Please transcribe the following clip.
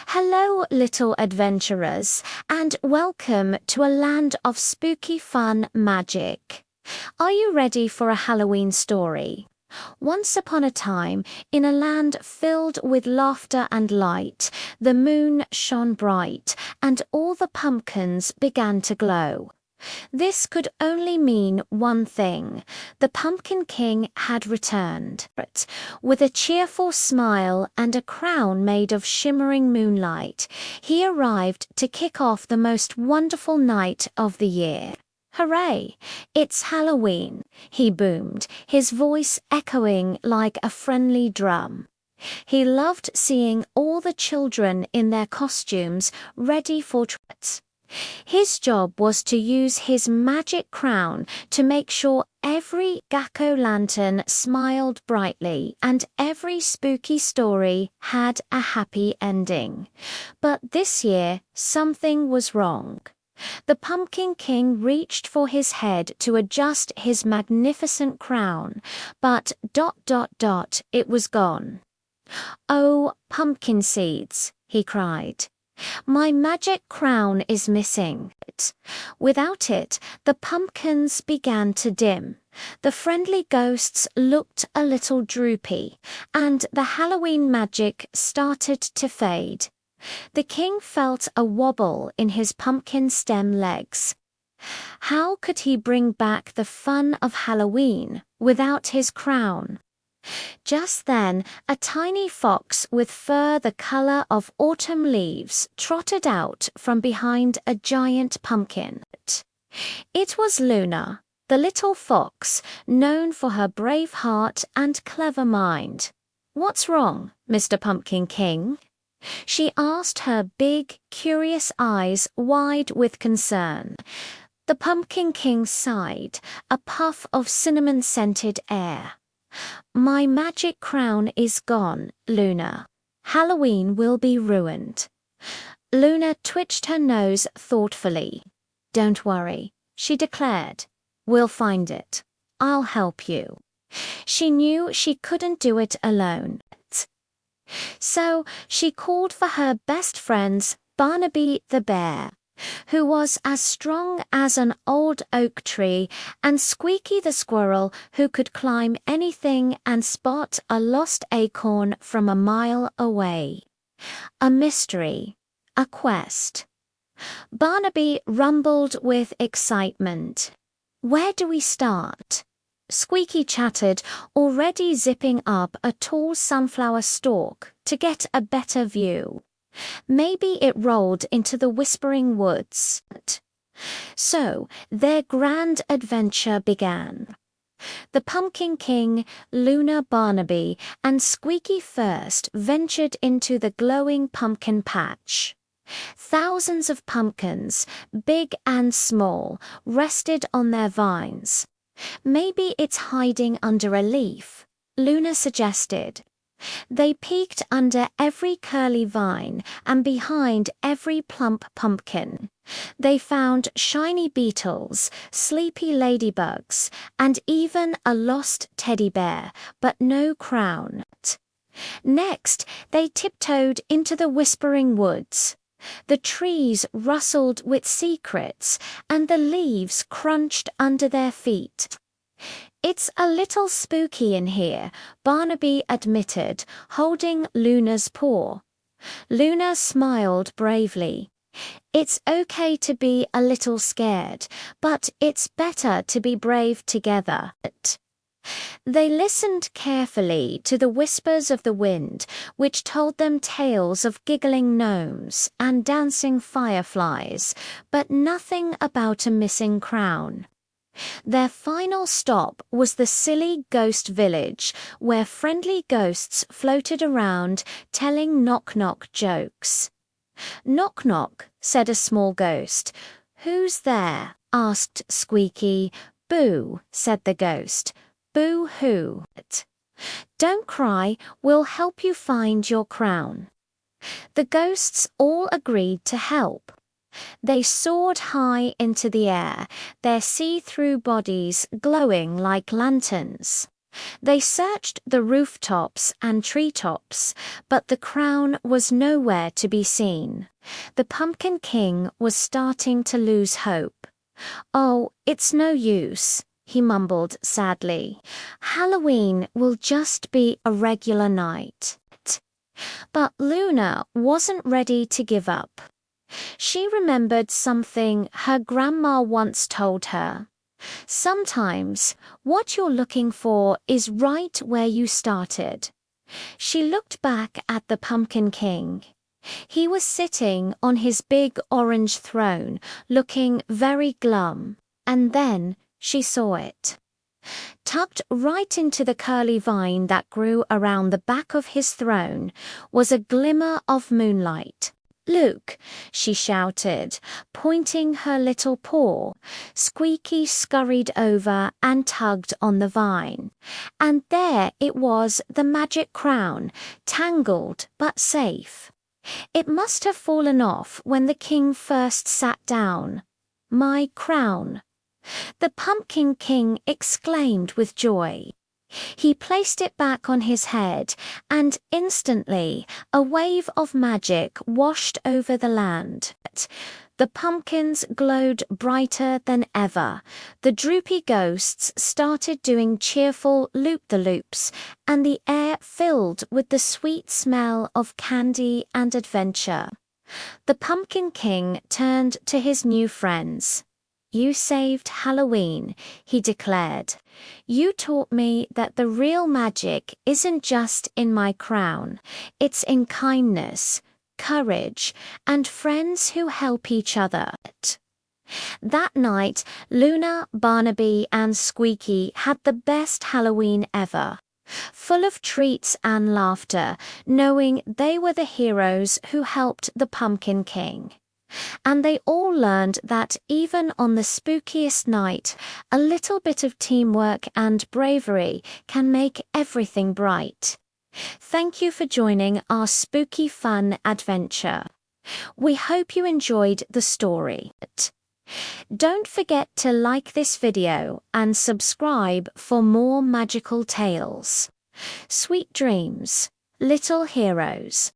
Hello, little adventurers, and welcome to a land of spooky fun magic. Are you ready for a Halloween story? Once upon a time, in a land filled with laughter and light, the moon shone bright, and all the pumpkins began to glow. This could only mean one thing. The Pumpkin King had returned. With a cheerful smile and a crown made of shimmering moonlight, he arrived to kick off the most wonderful night of the year. Hooray! It's Halloween, he boomed, his voice echoing like a friendly drum. He loved seeing all the children in their costumes ready for tricks. His job was to use his magic crown to make sure every jack-o'-lantern smiled brightly and every spooky story had a happy ending. But this year, something was wrong. The Pumpkin King reached for his head to adjust his magnificent crown, but ... it was gone. "Oh, pumpkin seeds," he cried. "My magic crown is missing." Without it, the pumpkins began to dim. The friendly ghosts looked a little droopy, and the Halloween magic started to fade. The king felt a wobble in his pumpkin stem legs. How could he bring back the fun of Halloween without his crown? Just then, a tiny fox with fur the color of autumn leaves trotted out from behind a giant pumpkin. It was Luna, the little fox, known for her brave heart and clever mind. "What's wrong, Mr. Pumpkin King?" she asked, her big, curious eyes wide with concern. The Pumpkin King sighed, a puff of cinnamon-scented air. "My magic crown is gone, Luna. Halloween will be ruined." Luna twitched her nose thoughtfully. "Don't worry," she declared. "We'll find it. I'll help you." She knew she couldn't do it alone. So she called for her best friends, Barnaby the bear, who was as strong as an old oak tree, and Squeaky the squirrel, who could climb anything and spot a lost acorn from a mile away. A mystery, a quest. Barnaby rumbled with excitement. "Where do we start?" Squeaky chattered, already zipping up a tall sunflower stalk to get a better view. Maybe it rolled into the Whispering Woods. So their grand adventure began. The Pumpkin King, Luna, Barnaby, and Squeaky first ventured into the glowing pumpkin patch. Thousands of pumpkins, big and small, rested on their vines. "Maybe it's hiding under a leaf," Luna suggested. They peeked under every curly vine and behind every plump pumpkin. They found shiny beetles, sleepy ladybugs, and even a lost teddy bear, but no crown. Next, they tiptoed into the Whispering Woods. The trees rustled with secrets, and the leaves crunched under their feet. "It's a little spooky in here," Barnaby admitted, holding Luna's paw. Luna smiled bravely. "It's okay to be a little scared, but it's better to be brave together." They listened carefully to the whispers of the wind, which told them tales of giggling gnomes and dancing fireflies, but nothing about a missing crown. Their final stop was the silly ghost village, where friendly ghosts floated around telling knock-knock jokes. "Knock knock," said a small ghost. "Who's there?" asked Squeaky. "Boo," said the ghost. "Boo-hoo." "Don't cry, we'll help you find your crown." The ghosts all agreed to help. They soared high into the air, their see-through bodies glowing like lanterns. They searched the rooftops and treetops, but the crown was nowhere to be seen. The Pumpkin King was starting to lose hope. "Oh, it's no use," he mumbled sadly. "Halloween will just be a regular night." But Luna wasn't ready to give up. She remembered something her grandma once told her. Sometimes what you're looking for is right where you started. She looked back at the Pumpkin King. He was sitting on his big orange throne, looking very glum, and then she saw it. Tucked right into the curly vine that grew around the back of his throne was a glimmer of moonlight. "Look," she shouted, pointing her little paw. Squeaky scurried over and tugged on the vine. And there it was, the magic crown, tangled but safe. It must have fallen off when the king first sat down. "My crown!" The Pumpkin King exclaimed with joy. He placed it back on his head, and instantly a wave of magic washed over the land. The pumpkins glowed brighter than ever. The droopy ghosts started doing cheerful loop-the-loops, and the air filled with the sweet smell of candy and adventure. The Pumpkin King turned to his new friends. "You saved Halloween," he declared. "You taught me that the real magic isn't just in my crown. It's in kindness, courage, and friends who help each other." That night, Luna, Barnaby, and Squeaky had the best Halloween ever. Full of treats and laughter, knowing they were the heroes who helped the Pumpkin King. And they all learned that even on the spookiest night, a little bit of teamwork and bravery can make everything bright. Thank you for joining our spooky fun adventure. We hope you enjoyed the story. Don't forget to like this video and subscribe for more magical tales. Sweet dreams, little heroes.